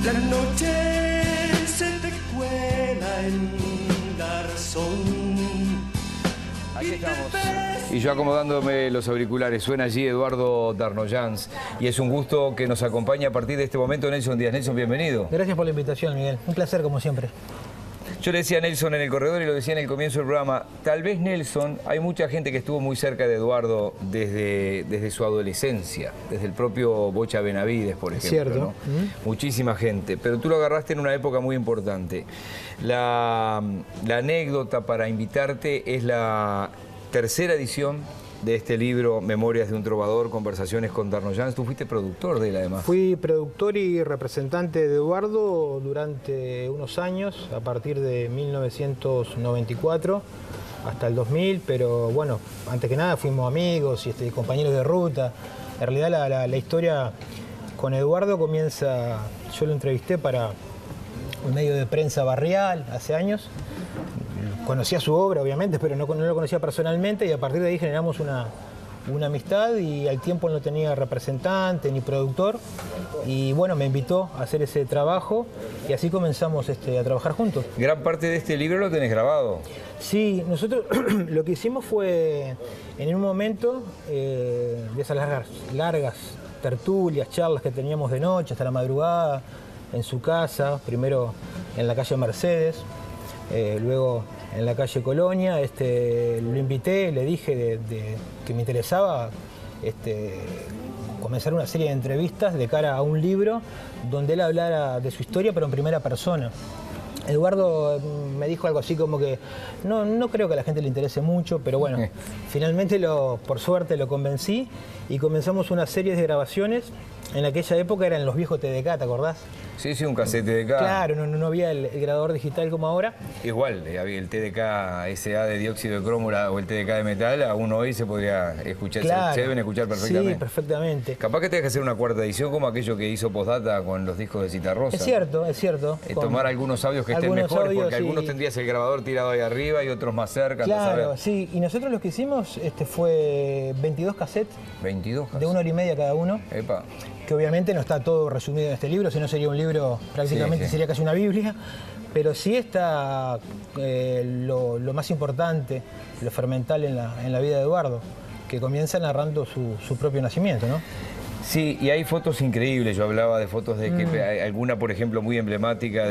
La noche se te cuela en la razón. Aquí estamos. Y yo acomodándome los auriculares, suena allí Eduardo Darnoyans. Y es un gusto que nos acompañe a partir de este momento Nelson Díaz. Nelson, bienvenido. Gracias por la invitación, Miguel. Un placer, como siempre. Yo le decía a Nelson en el corredor y lo decía en el comienzo del programa, tal vez Nelson, hay mucha gente que estuvo muy cerca de Eduardo desde su adolescencia, desde el propio Bocha Benavides, por ejemplo. Cierto. ¿no? Muchísima gente, pero tú lo agarraste en una época muy importante. La anécdota para invitarte es la tercera edición de este libro, Memorias de un Trovador, Conversaciones con Darnoyans. Tú fuiste productor de él, además. Fui productor y representante de Eduardo durante unos años, a partir de 1994 hasta el 2000, pero bueno, antes que nada fuimos amigos y compañeros de ruta. En realidad la historia con Eduardo comienza, yo lo entrevisté para un medio de prensa barrial hace años. Conocía su obra, obviamente, pero no lo conocía personalmente, y a partir de ahí generamos una amistad, y al tiempo no tenía representante ni productor, y bueno, me invitó a hacer ese trabajo y así comenzamos a trabajar juntos. Gran parte de este libro lo tenés grabado. Sí, nosotros lo que hicimos fue, en un momento de esas largas tertulias, charlas que teníamos de noche hasta la madrugada, en su casa, primero en la calle Mercedes, luego en la calle Colonia, lo invité, le dije que me interesaba comenzar una serie de entrevistas de cara a un libro donde él hablara de su historia, pero en primera persona. Eduardo me dijo algo así como que no creo que a la gente le interese mucho, pero bueno, finalmente por suerte lo convencí y comenzamos una serie de grabaciones. En aquella época eran los viejos TDK, ¿te acordás? Sí, un casete TDK. Claro, no había el grabador digital como ahora. Igual, había el TDK SA de dióxido de cromo o el TDK de metal, aún hoy se podría escuchar, claro, se deben escuchar perfectamente. Sí, perfectamente. Capaz que tengas que hacer una cuarta edición como aquello que hizo Postdata con los discos de Citarrosa. Es cierto, es cierto. Tomar algunos audios que estén mejores, porque algunos tendrías el grabador tirado ahí arriba y otros más cerca. Claro, sí. Y nosotros lo que hicimos fue 22 cassettes. 22 cassettes. De 1 hora y media cada uno. Epa. Que obviamente no está todo resumido en este libro, si no sería un libro, prácticamente sería casi una Biblia, pero sí está lo más importante, lo fermental en la vida de Eduardo, que comienza narrando su propio nacimiento, ¿no? Sí, y hay fotos increíbles. Yo hablaba de fotos de que hay alguna, por ejemplo, muy emblemática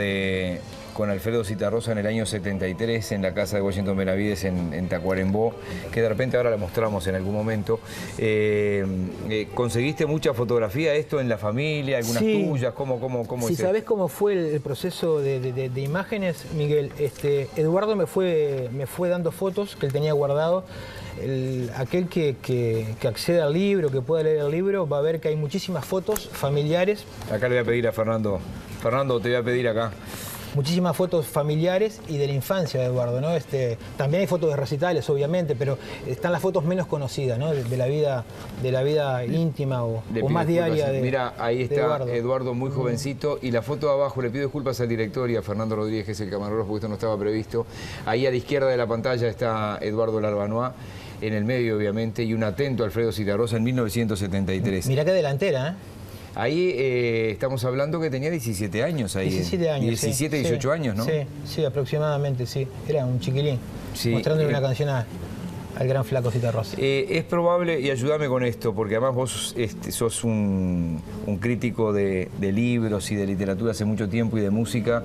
con Alfredo Citarrosa en el año 73 en la casa de Washington Benavides en Tacuarembó, que de repente ahora la mostramos en algún momento. ¿Conseguiste mucha fotografía esto en la familia, algunas tuyas? ¿Cómo si es? ¿Sabés cómo fue el proceso de imágenes, Miguel? Eduardo me fue dando fotos que él tenía guardado. Aquel que acceda al libro, que pueda leer el libro, va a ver que hay muchísimas fotos familiares. Acá le voy a pedir a Fernando. Fernando, te voy a pedir acá. Muchísimas fotos familiares y de la infancia de Eduardo, ¿no? También hay fotos de recitales, obviamente, pero están las fotos menos conocidas, ¿no? De la vida íntima o más diaria de Mira, ahí está Eduardo muy jovencito, y la foto de abajo, le pido disculpas al director y a Fernando Rodríguez, que es el camarógrafo, porque esto no estaba previsto. Ahí a la izquierda de la pantalla está Eduardo Larbanois, en el medio, obviamente, y un atento Alfredo Citarrosa en 1973. Mirá qué delantera, ¿eh? Ahí estamos hablando que tenía 17 años ahí. 17 años, 17, 18 años, ¿no? Sí, aproximadamente, sí. Era un chiquilín, mostrándole una canción al gran flaco Citarrosa. Es probable, y ayúdame con esto, porque además vos sos un crítico de libros y de literatura hace mucho tiempo y de música.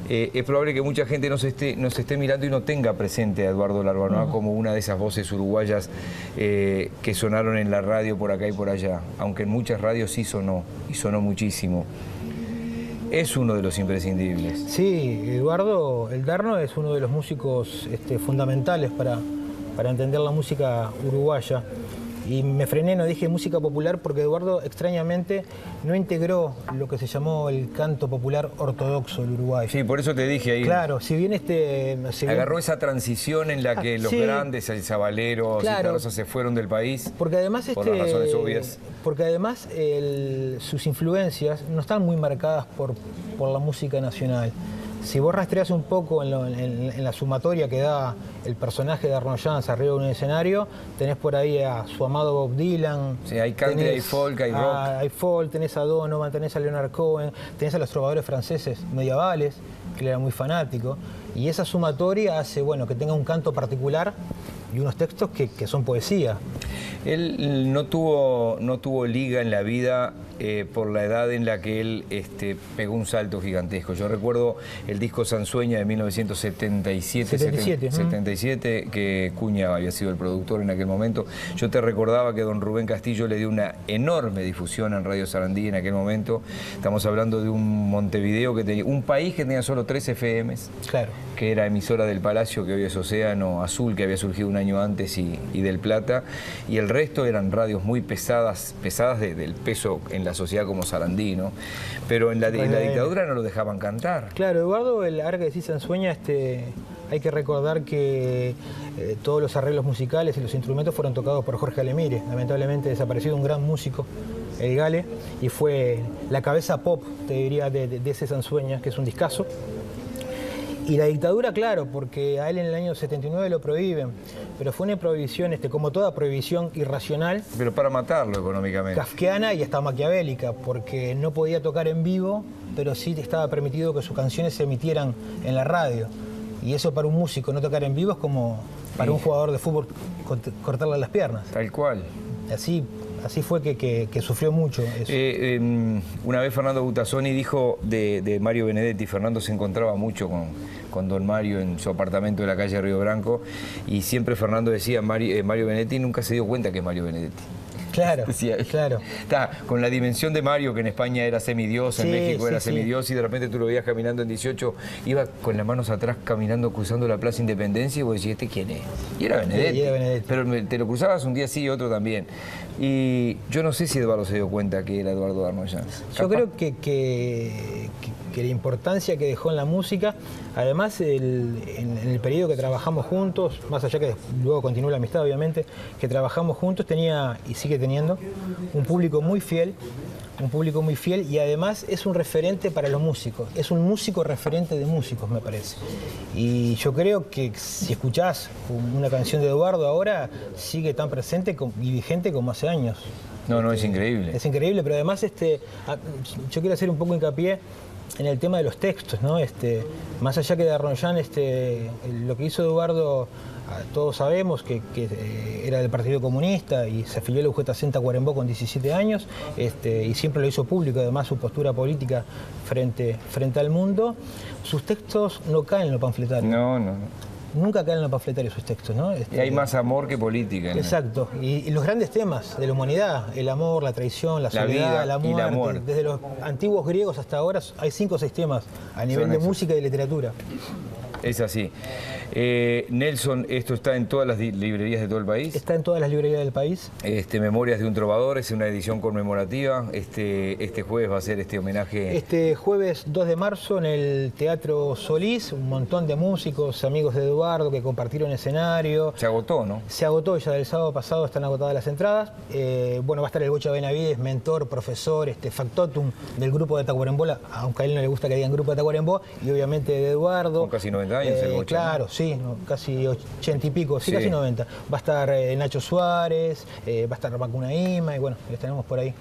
Es probable que mucha gente nos esté mirando y no tenga presente a Eduardo Larbanois como una de esas voces uruguayas que sonaron en la radio por acá y por allá, aunque en muchas radios sí sonó, y sonó muchísimo. Es uno de los imprescindibles. Sí, Eduardo El Darno es uno de los músicos fundamentales para entender la música uruguaya. Y me frené, no dije música popular, porque Eduardo extrañamente no integró lo que se llamó el canto popular ortodoxo del Uruguay. Sí, por eso te dije ahí. Claro, si bien agarró esa transición en la que los grandes, el Sabalero, Citarrosa, se fueron del país, porque además por las razones obvias. Porque además sus influencias no están muy marcadas por la música nacional. Si vos rastreás un poco en la sumatoria que da el personaje de Arnold Jans arriba de un escenario, tenés por ahí a su amado Bob Dylan. Sí, hay country, hay folk, hay rock. Hay folk, tenés a Donovan, tenés a Leonard Cohen, tenés a los trovadores franceses medievales, que él era muy fanático. Y esa sumatoria hace, bueno, que tenga un canto particular y unos textos que son poesía. Él no tuvo liga en la vida por la edad en la que él pegó un salto gigantesco. Yo recuerdo el disco Sansueña de 1977, que Cuña había sido el productor en aquel momento. Yo te recordaba que don Rubén Castillo le dio una enorme difusión en Radio Sarandí en aquel momento. Estamos hablando de un Montevideo que tenía, un país que tenía solo 3 FMs, claro, que era emisora del Palacio, que hoy es Océano Azul, que había surgido un año antes, y del Plata, y el resto eran radios muy pesadas del peso en la sociedad como Sarandí, ¿no? Pero en la dictadura no lo dejaban cantar. Claro, Eduardo, ahora que decís Sansueña, hay que recordar que todos los arreglos musicales y los instrumentos fueron tocados por Jorge Alemire, lamentablemente desaparecido, un gran músico, el Gale, y fue la cabeza pop, te diría, de ese Sansueña, que es un discazo. Y la dictadura, claro, porque a él en el año 79 lo prohíben, pero fue una prohibición, como toda prohibición irracional. Pero para matarlo económicamente. Kafkiana y hasta maquiavélica, porque no podía tocar en vivo, pero sí estaba permitido que sus canciones se emitieran en la radio. Y eso para un músico no tocar en vivo es como para un jugador de fútbol cortarle las piernas. Tal cual. Así fue que sufrió mucho eso. Una vez Fernando Butazzoni dijo de Mario Benedetti, Fernando se encontraba mucho con don Mario en su apartamento de la calle Río Branco, y siempre Fernando decía, Mario Benedetti nunca se dio cuenta que es Mario Benedetti. Claro, decía, claro. Está, con la dimensión de Mario, que en España era semidios, en México era semidios, y de repente tú lo veías caminando en 18, iba con las manos atrás caminando, cruzando la Plaza Independencia, y vos decías, ¿quién es? Y era Benedetti. Sí, era Benedetti. Pero te lo cruzabas un día sí y otro también. Y yo no sé si Eduardo se dio cuenta que era Eduardo Arnold Jans. Yo creo que la importancia que dejó en la música, además en el periodo que trabajamos juntos, más allá que luego continuó la amistad obviamente, que trabajamos juntos, tenía y sigue teniendo un público muy fiel, y además es un referente para los músicos, es un músico referente de músicos, me parece. Y yo creo que si escuchás una canción de Eduardo ahora, sigue tan presente y vigente como hace años. No, es increíble. Es increíble, pero además yo quiero hacer un poco hincapié en el tema de los textos, ¿no? Más allá que de Arnold Jans, lo que hizo Eduardo, todos sabemos que era del Partido Comunista y se afilió a la UGT Tacuarembó con 17 años, y siempre lo hizo público, además su postura política frente al mundo. Sus textos no caen en lo panfletario. No. Nunca caen en lo panfletario sus textos, ¿no? Y hay más amor que política. Exacto. Y los grandes temas de la humanidad, el amor, la traición, la soledad, la muerte, desde los antiguos griegos hasta ahora hay 5 o 6 temas a nivel de música y de literatura. Es así. Nelson, esto está en todas las librerías de todo el país. Está en todas las librerías del país. Memorias de un trovador, es una edición conmemorativa. Este jueves va a ser este homenaje. Este jueves 2 de marzo en el Teatro Solís, un montón de músicos, amigos de Eduardo que compartieron escenario. Se agotó, ¿no? Se agotó, ya del sábado pasado están agotadas las entradas. Va a estar el Bocha Benavides, mentor, profesor, factotum del grupo de Tacuarembó, aunque a él no le gusta que digan grupo de Tacuarembó, y obviamente de Eduardo. Con casi 90 años el Bocha. Claro, sí, casi 80 y pico, sí, casi 90. Va a estar Nacho Suárez, va a estar Macunaíma, y bueno, los tenemos por ahí.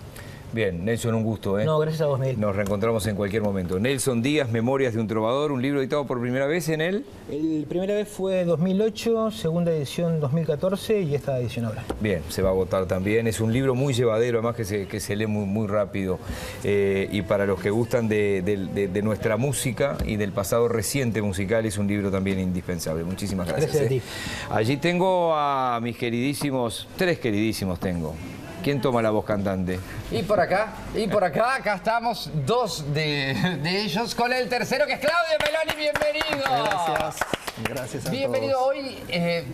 Bien, Nelson, un gusto, ¿eh? No, gracias a vos, Miguel. Nos reencontramos en cualquier momento. Nelson Díaz, Memorias de un trovador, un libro editado por primera vez en él. El primera vez fue 2008, segunda edición 2014 y esta edición ahora. Bien, se va a agotar también. Es un libro muy llevadero, además que se lee muy rápido. Y para los que gustan de nuestra música y del pasado reciente musical, es un libro también indispensable. Muchísimas gracias. Gracias a ti. Allí tengo a mis queridísimos, 3 queridísimos tengo. ¿Quién toma la voz cantante? Y por acá, acá estamos 2 de ellos con el tercero, que es Claudio Meloni. Bienvenido. Gracias a Bienvenido. todos. Hoy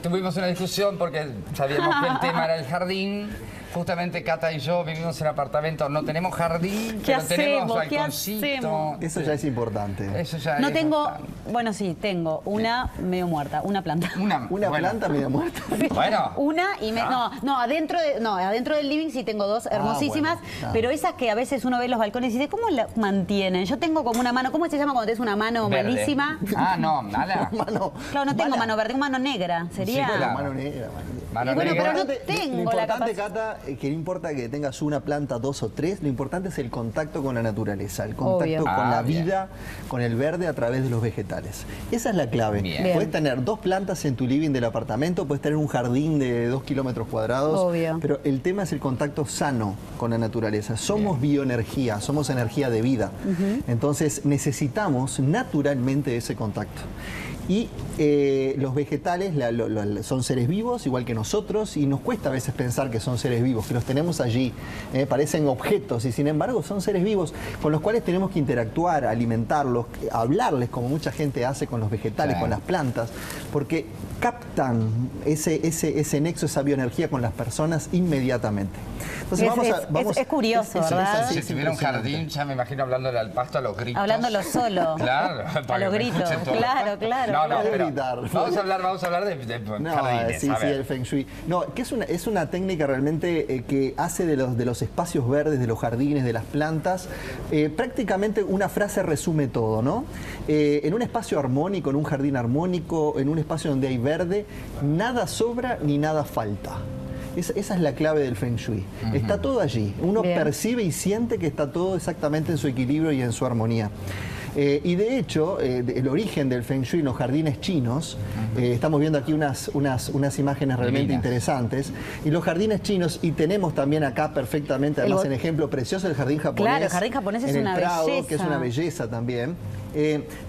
tuvimos una discusión porque sabíamos que el tema era el jardín. justamente Cata y yo vivimos en apartamento, no tenemos jardín, pero tenemos balconcito. Eso ya es importante. Eso ya No es tengo, bastante. bueno, sí, tengo una medio muerta, una planta. Una bueno. planta medio muerta. Bueno. Una y adentro del living sí tengo dos hermosísimas, bueno. pero esas que a veces uno ve en los balcones y dice, ¿cómo la mantienen? Yo tengo como una mano, ¿cómo se llama cuando tienes una mano Verde. malísima? Ah, no, mala. Mano, Claro, no tengo mala. mano verde, tengo mano negra, sería... Sí, claro. Mano negra, Mano Y bueno, negra. pero no Lo tengo la importante, capacidad. Cata, que no importa que tengas una planta, dos o tres, lo importante es el contacto con la naturaleza, el contacto Obvio. con Ah, la bien. vida, con el verde a través de los vegetales. Esa es la clave. Bien. Bien. Puedes tener dos plantas en tu living del apartamento, puedes tener un jardín de 2 kilómetros cuadrados, Obvio. pero el tema es el contacto sano con la naturaleza. Somos bioenergía, somos energía de vida. Entonces necesitamos naturalmente ese contacto. Y los vegetales son seres vivos, igual que nosotros, y nos cuesta a veces pensar que son seres vivos, que los tenemos allí, parecen objetos, y sin embargo son seres vivos con los cuales tenemos que interactuar, alimentarlos, hablarles, como mucha gente hace con los vegetales, Sí. con las plantas, porque captan ese nexo, esa bioenergía con las personas inmediatamente. Entonces Es curioso, ¿verdad? Si es tuviera un impresionante. jardín, ya me imagino hablándole al pasto a los gritos. Hablándolo solo. Claro. A para los que me gritos, escuchen todo. claro, claro. No, Puede pero gritar. vamos a hablar de No, jardines. sí, a sí, ver. el Feng Shui. No, que es una técnica realmente que hace de los espacios verdes, de los jardines, de las plantas, prácticamente una frase resume todo, ¿no? En un espacio armónico, en un jardín armónico, en un espacio donde hay verde, nada sobra ni nada falta. Esa es la clave del Feng Shui. Está todo allí. Uno Bien. percibe y siente que está todo exactamente en su equilibrio y en su armonía. Y de hecho, el origen del Feng Shui en los jardines chinos, estamos viendo aquí unas imágenes realmente Divinas. interesantes, y los jardines chinos, y tenemos también acá perfectamente, además en ejemplo precioso, el jardín japonés. Claro, el jardín japonés es en una el Prado, belleza. que es una belleza también.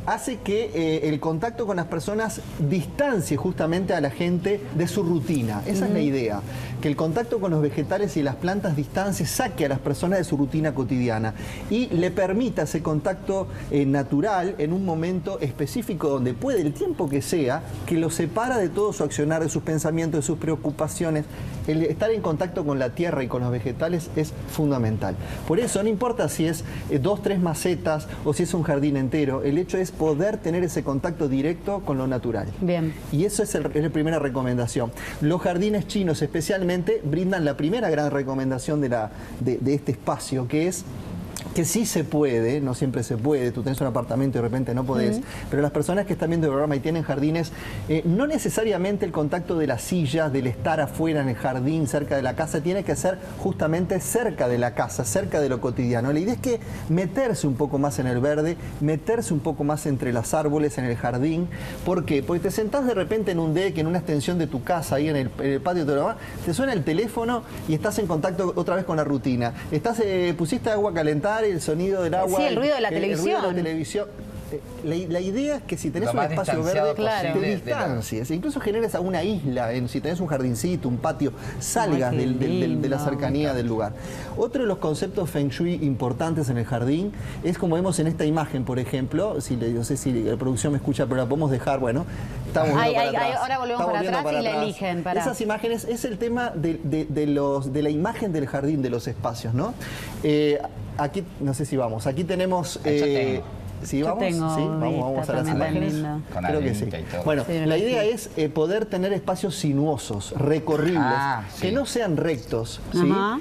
Hace que el contacto con las personas distancie justamente a la gente de su rutina. Esa es la idea, que el contacto con los vegetales y las plantas distancie, saque a las personas de su rutina cotidiana y le permita ese contacto natural en un momento específico donde puede, el tiempo que sea, que lo separa de todo su accionar, de sus pensamientos, de sus preocupaciones. El estar en contacto con la tierra y con los vegetales es fundamental. Por eso no importa si es 2, 3 macetas o si es un jardín entero, el hecho es poder tener ese contacto directo con lo natural. Bien. Y eso es la primera recomendación. Los jardines chinos especialmente brindan la primera gran recomendación de este espacio, que es que sí se puede, no siempre se puede, tú tenés un apartamento y de repente no podés, pero las personas que están viendo el programa y tienen jardines, no necesariamente el contacto de las sillas, del estar afuera en el jardín, cerca de la casa, tiene que ser justamente cerca de la casa, cerca de lo cotidiano. La idea es que meterse un poco más en el verde, meterse un poco más entre los árboles, en el jardín. ¿Por qué? Porque te sentás de repente en un deck, en una extensión de tu casa, ahí en el patio de tu hogar, te suena el teléfono y estás en contacto otra vez con la rutina. Pusiste agua a calentar, el sonido del agua, Sí, el ruido de la el ruido de televisión. la televisión. La idea es que si tenés Lo un más espacio distanciado verde, Claro. te posible de la- distancies, incluso generes a una isla, si tenés un jardincito, un patio, salgas Ay, qué de la lindo. cercanía del lugar. Otro de los conceptos Feng Shui importantes en el jardín es como vemos en esta imagen, por ejemplo, no sé si la producción me escucha, pero la podemos dejar, bueno, estamos viendo para atrás. Ahora volvemos Estamos para viendo atrás y la eligen. Pará. Esas imágenes es el tema de la imagen del jardín, de los espacios, ¿no? Aquí, no sé si vamos, aquí tenemos... Yo tengo. ¿Sí, Yo vamos? tengo Sí, vamos vista a las también tan imágenes. linda. Con Creo que sí. arenita y todo. Bueno, Sí, la sí. idea es poder tener espacios sinuosos, recorribles, Sí. que no sean rectos. ¿sí? Ajá.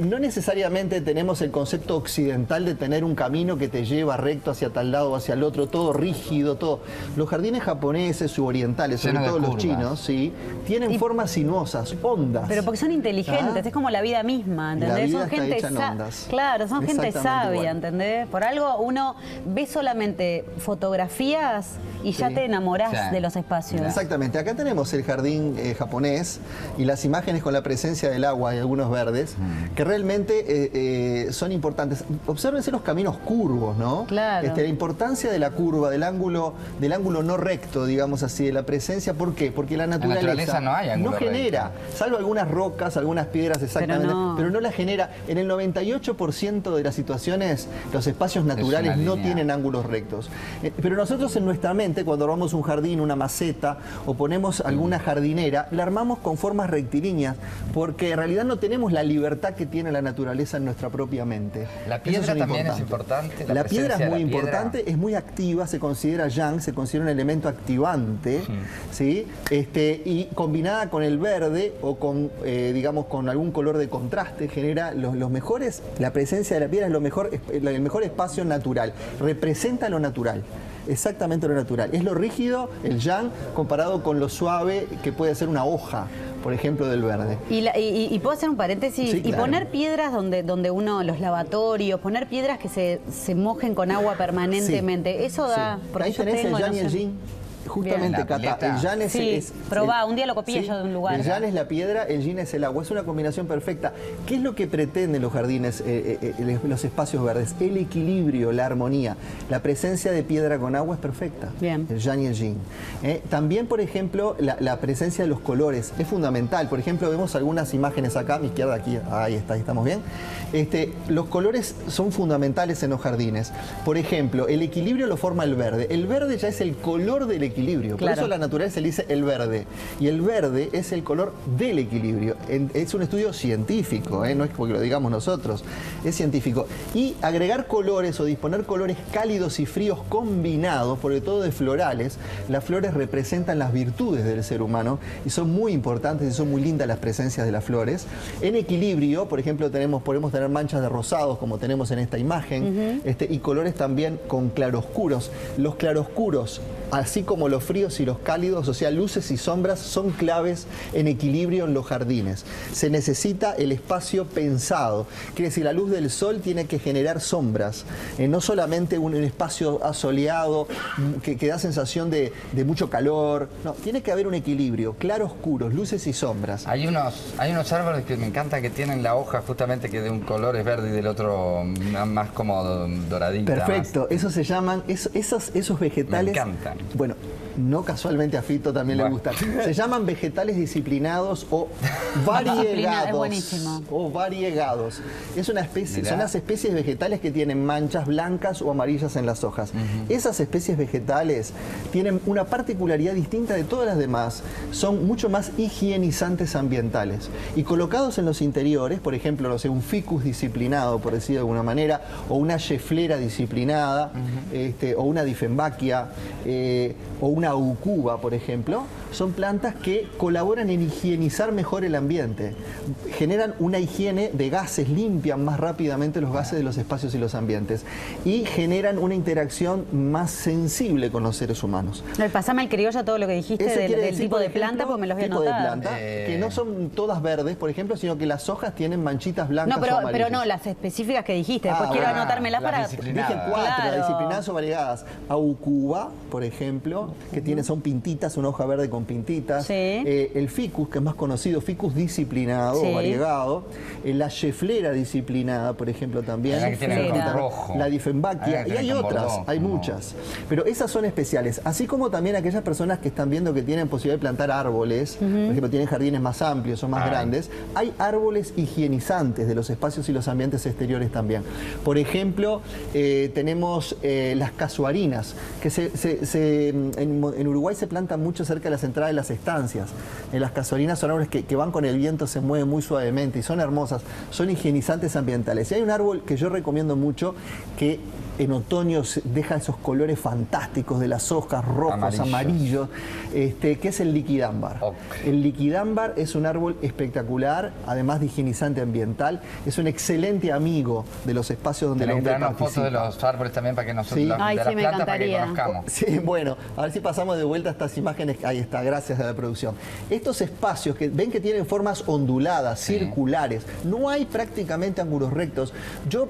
No necesariamente tenemos el concepto occidental de tener un camino que te lleva recto hacia tal lado o hacia el otro, todo rígido, todo. Los jardines japoneses u orientales, sobre Lleno de todo los curvas. chinos, ¿sí? tienen formas sinuosas, ondas. Pero porque son inteligentes, es como la vida misma, La ¿entendés? vida Son está gente hecha en ondas. Claro, son gente Exactamente sabia, igual. ¿entendés? Por algo uno ve solamente fotografías y ya Sí. te enamorás Sí. de los espacios. Exactamente, acá tenemos el jardín japonés y las imágenes con la presencia del agua y algunos verdes, que realmente son importantes. Obsérvense los caminos curvos, ¿no? Claro. La importancia de la curva, del ángulo no recto, digamos así, de la presencia. ¿Por qué? Porque la naturaleza no hay ángulo genera, salvo algunas rocas, algunas piedras exactamente, pero no. no la genera. En el 98% de las situaciones, los espacios naturales no línea. tienen ángulo ángulos rectos. Pero nosotros en nuestra mente, cuando armamos un jardín, una maceta o ponemos alguna jardinera, la armamos con formas rectilíneas, porque en realidad no tenemos la libertad que tiene la naturaleza en nuestra propia mente. La piedra también es importante. La piedra es muy importante, es muy activa, se considera yang, se considera un elemento activante, ¿sí? Y combinada con el verde o con, digamos, con algún color de contraste, genera los mejores, la presencia de la piedra es el mejor espacio natural, representa lo natural. Exactamente lo natural. Es lo rígido, el yang, comparado con lo suave que puede ser una hoja, por ejemplo, del verde. Y puedo hacer un paréntesis, Sí, claro. y poner piedras donde uno, los lavatorios, poner piedras que se mojen con agua permanentemente, eso da... Sí. Porque Ahí yo tenés tengo, el yang no y el sé. yin. Justamente, Bien. Cata, el yang es... probá, un día lo copié yo de un lugar. El yang es la piedra, el yin es el agua. Es una combinación perfecta. ¿Qué es lo que pretenden los jardines, los espacios verdes? El equilibrio, la armonía. La presencia de piedra con agua es perfecta. Bien. El yang y el yin. También, por ejemplo, la presencia de los colores es fundamental. Por ejemplo, vemos algunas imágenes acá, a mi izquierda, aquí, ahí está, ahí estamos bien. Los colores son fundamentales en los jardines. Por ejemplo, el equilibrio lo forma el verde. El verde ya es el color del equilibrio. Por Claro. eso la naturaleza se le dice el verde. Y el verde es el color del equilibrio. Es un estudio científico, no es porque lo digamos nosotros, es científico. Y agregar colores o disponer colores cálidos y fríos combinados, sobre todo de florales, las flores representan las virtudes del ser humano y son muy importantes y son muy lindas las presencias de las flores. En equilibrio, por ejemplo, podemos tener manchas de rosados como tenemos en esta imagen, y colores también con claroscuros. Los claroscuros, así como los fríos y los cálidos, o sea, luces y sombras, son claves en equilibrio en los jardines. Se necesita el espacio pensado. Quiere decir, la luz del sol tiene que generar sombras, no solamente un espacio asoleado que da sensación de mucho calor. No, tiene que haber un equilibrio, claroscuros, luces y sombras. Hay unos árboles que me encanta que tienen la hoja justamente que de un color es verde y del otro más como doradita. Perfecto, eso se llaman, esos vegetales. Me encantan. Bueno, no casualmente a Fito también le gustan. Se llaman vegetales disciplinados o variegados. Es buenísimo. O variegados. Es una especie, Mirá. son las especies vegetales que tienen manchas blancas o amarillas en las hojas. Esas especies vegetales tienen una particularidad distinta de todas las demás. Son mucho más higienizantes ambientales. Y colocados en los interiores, por ejemplo, no sé, un ficus disciplinado, por decir de alguna manera, o una schefflera disciplinada, o una difenbachia, o una aucuba, por ejemplo, son plantas que colaboran en higienizar mejor el ambiente. Generan una higiene de gases, limpian más rápidamente los gases de los espacios y los ambientes y generan una interacción más sensible con los seres humanos. Pasame al criollo todo lo que dijiste Eso quiere del decir, tipo por de ejemplo, planta, porque me los voy a tipo de anotar. planta, que no son todas verdes, por ejemplo, sino que las hojas tienen manchitas blancas No, o pero amarillas. no, las específicas que dijiste. Después quiero bueno. anotármelas Las para... disciplinadas. Dije cuatro, Claro. disciplinadas o variegadas. Aucuba, por ejemplo, que son pintitas, una hoja verde con pintitas. Sí. El ficus, que es más conocido, ficus disciplinado Sí. o variegado. La schefflera disciplinada, por ejemplo, también. La que tiene el color rojo. La difenbachia. Hay Y hay con otras, bordón. hay muchas. Pero esas son especiales. Así como también aquellas personas que están viendo que tienen posibilidad de plantar árboles, por ejemplo, tienen jardines más amplios o más grandes, hay árboles higienizantes de los espacios y los ambientes exteriores también. Por ejemplo, tenemos las casuarinas, que en Uruguay se plantan mucho cerca de las entradas de las estancias. Las casuarinas son árboles que van con el viento, se mueven muy suavemente y son hermosas, son higienizantes ambientales. Y hay un árbol que yo recomiendo mucho que en otoño deja esos colores fantásticos de las hojas, rojos, amarillos, que es el liquidámbar. Okay. El liquidámbar es un árbol espectacular, además de higienizante ambiental, es un excelente amigo de los espacios donde el Tenés que hombre darnos fotos de participa. los árboles también para que nosotros, Sí. de Ay, las sí, me plantas para que encantaría. conozcamos. Sí, bueno, a ver si pasamos de vuelta estas imágenes. Ahí está, gracias a la producción. Estos espacios que ven que tienen formas onduladas, circulares, no hay prácticamente ángulos rectos. Yo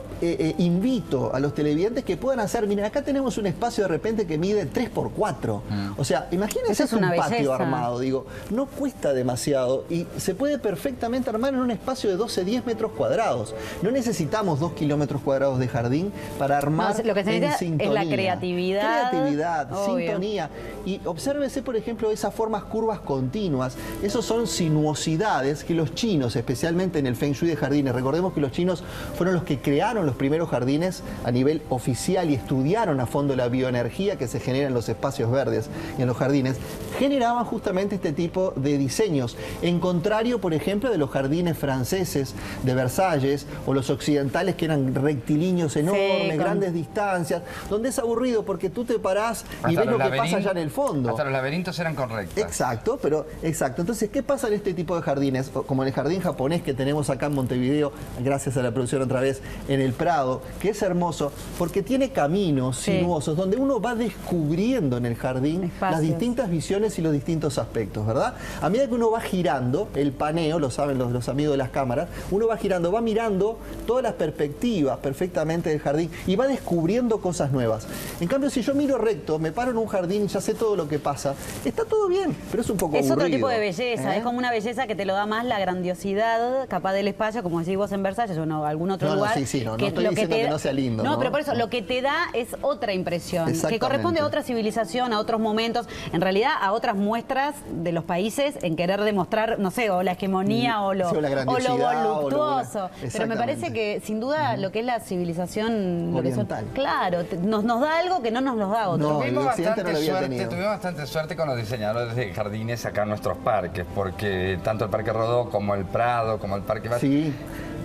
invito a los televidentes que puedan hacer, miren, acá tenemos un espacio de repente que mide 3x4. O sea, imagínense Eso es un una patio belleza. armado, digo, no cuesta demasiado y se puede perfectamente armar en un espacio de 12-10 metros cuadrados. No necesitamos 2 kilómetros cuadrados de jardín para armar No, lo que se en necesita es la sintonía. creatividad. Creatividad, Obvio. sintonía. Y obsérvese, por ejemplo, esas formas curvas continuas. Esos son sinuosidades que los chinos, especialmente en el Feng Shui de jardines, recordemos que los chinos fueron los que crearon los primeros jardines a nivel oficial oficial y estudiaron a fondo la bioenergía que se genera en los espacios verdes y en los jardines, generaban justamente este tipo de diseños. En contrario, por ejemplo, de los jardines franceses de Versalles o los occidentales que eran rectilíneos enormes, grandes distancias, donde es aburrido porque tú te parás y ves lo que pasa allá en el fondo. Hasta los laberintos eran correctos. Exacto, exacto. Entonces, ¿qué pasa en este tipo de jardines? Como en el jardín japonés que tenemos acá en Montevideo, gracias a la producción otra vez, en el Prado, que es hermoso porque tiene caminos sinuosos donde uno va descubriendo en el jardín las distintas visiones y los distintos aspectos, ¿verdad? A medida que uno va girando, el paneo, lo saben los amigos de las cámaras, uno va girando, va mirando todas las perspectivas perfectamente del jardín y va descubriendo cosas nuevas. En cambio, si yo miro recto, me paro en un jardín y ya sé todo lo que pasa, está todo bien, pero es un poco aburrido. Es otro tipo de belleza, es como una belleza que te lo da más la grandiosidad capaz del espacio, como decís vos en Versalles o en algún otro lugar. No estoy diciendo que no sea lindo. No, pero por eso, lo que te da es otra impresión, que corresponde a otra civilización, a otros momentos, en realidad a otras muestras de los países en querer demostrar, no sé, o la hegemonía o lo voluptuoso. Pero me parece que, sin duda, lo que es la civilización oriental, claro, nos da algo que no nos lo da otro. Tuvimos bastante suerte con los diseñadores de jardines acá en nuestros parques, porque tanto el Parque Rodó como el Prado, como el Parque Valle,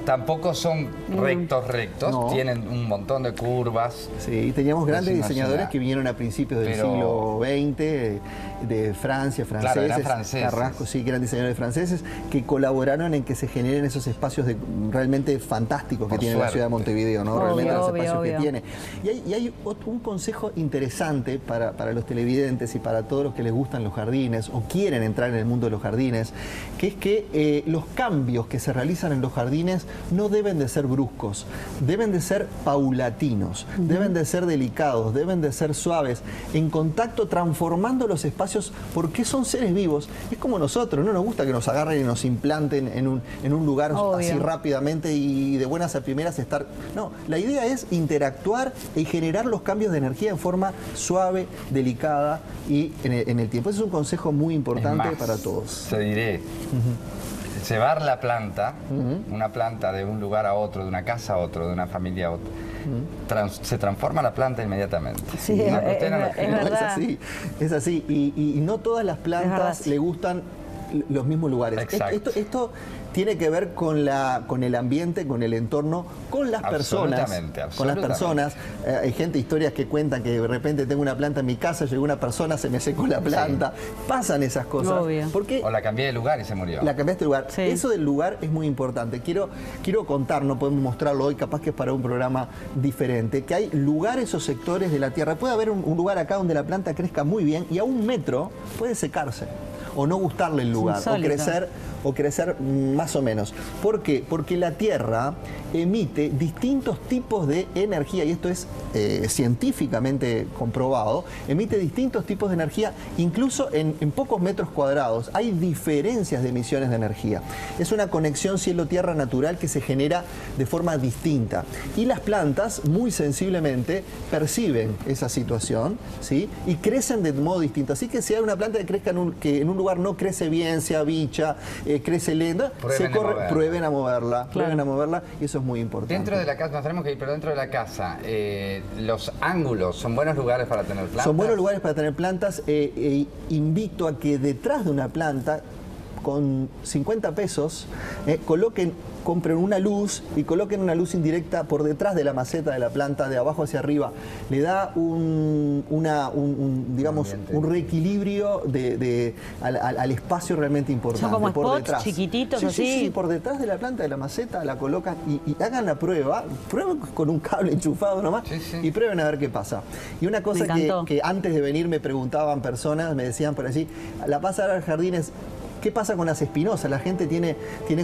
tampoco son rectos, tienen un montón de curvas. Sí, teníamos grandes diseñadores que vinieron a principios del siglo XX, de Francia, franceses, Carrasco, que eran diseñadores franceses, que colaboraron en que se generen esos espacios realmente fantásticos que tiene la ciudad de Montevideo, ¿no? Realmente los espacios que tiene. Y hay un consejo interesante para los televidentes y para todos los que les gustan los jardines o quieren entrar en el mundo de los jardines, que es que los cambios que se realizan en los jardines no deben de ser bruscos, deben de ser paulatinos, deben de ser delicados, deben de ser suaves, en contacto, transformando los espacios, porque son seres vivos. Es como nosotros, no nos gusta que nos agarren y nos implanten en un lugar así rápidamente y de buenas a primeras estar... No, la idea es interactuar y generar los cambios de energía en forma suave, delicada y en el tiempo. Ese es un consejo muy importante para todos. Te diré. Llevar la planta, una planta de un lugar a otro, de una casa a otro, de una familia a otra, se transforma la planta inmediatamente. Sí, es verdad. Es así. Y no todas las plantas le gustan los mismos lugares. Esto tiene que ver con el ambiente, con el entorno, con las personas. Con las personas. Hay historias que cuentan que de repente tengo una planta en mi casa, llegó una persona, se me secó la planta. Pasan esas cosas. O la cambié de lugar y se murió. La cambiaste de lugar. Eso del lugar es muy importante. Quiero contar, no podemos mostrarlo hoy, capaz que es para un programa diferente, que hay lugares o sectores de la Tierra. Puede haber un lugar acá donde la planta crezca muy bien y a 1 metro puede secarse o no gustarle el lugar, o crecer más o menos. ¿Por qué? Porque la Tierra emite distintos tipos de energía, y esto es científicamente comprobado, emite distintos tipos de energía, incluso en pocos metros cuadrados. Hay diferencias de emisiones de energía. Es una conexión cielo-tierra natural que se genera de forma distinta. Y las plantas, muy sensiblemente, perciben esa situación, ¿sí? Y crecen de modo distinto. Así que si hay una planta que crezca que en un lugar no crece bien, se abicha, crece lenta, prueben a moverla, y eso es muy importante. Dentro de la casa, nos tenemos que ir, pero dentro de la casa, los ángulos son buenos lugares para tener plantas. Son buenos lugares para tener plantas. Invito a que detrás de una planta, con 50 pesos, compren una luz y coloquen una luz indirecta por detrás de la maceta de la planta, de abajo hacia arriba. Le da un reequilibrio al espacio realmente importante. Son como por spots detrás. Chiquititos así. Sí, por detrás de la planta de la maceta la colocan y hagan la prueba. Prueben con un cable enchufado nomás y prueben a ver qué pasa. Y una cosa que antes de venir me preguntaban personas, me decían por allí, la pasa a los jardines. ¿Qué pasa con las espinosas? La gente tiene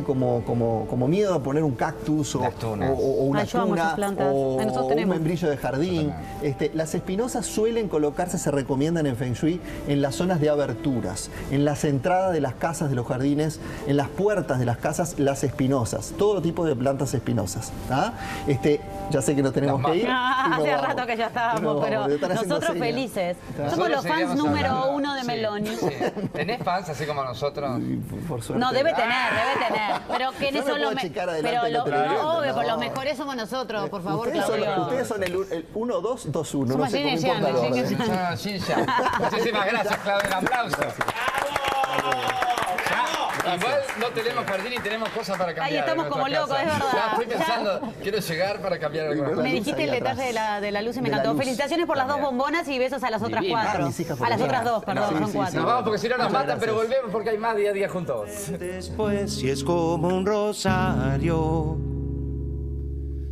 como miedo a poner un cactus o una tuna o un membrillo de jardín. Las espinosas suelen colocarse, se recomiendan en Feng Shui, en las zonas de aberturas, en las entradas de las casas, de los jardines, en las puertas de las casas, las espinosas, todo tipo de plantas espinosas. Ya sé que nos tenemos que ir. Hace rato que ya estábamos, pero nosotros felices. Somos los fans número 1 de Meloni. Sí. ¿Tenés fans así como nosotros? Por suerte. No, debe tener. Pero ¿quiénes son los obvio, por los mejores somos nosotros, por favor, Claudio. Ustedes son el 1-2-2-1. Somos no sé cómo importa el orden. Muchísimas gracias, Claudio. Un aplauso. Igual no tenemos jardín y tenemos cosas para cambiar. Ahí estamos como locos, es verdad. Ya estoy pensando, quiero llegar para cambiar algunas cosas. Me dijiste el detalle de la luz y me encantó. Felicitaciones por las 2 bombonas y besos a las otras 4. A las otras 2, perdón, son 4. Nos vamos porque si no nos matan, pero volvemos porque hay más día a día juntos. Después, si es como un rosario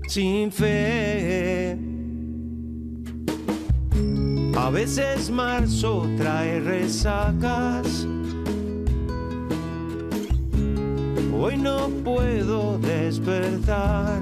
sin fe. A veces marzo trae resacas. Hoy no puedo despertar.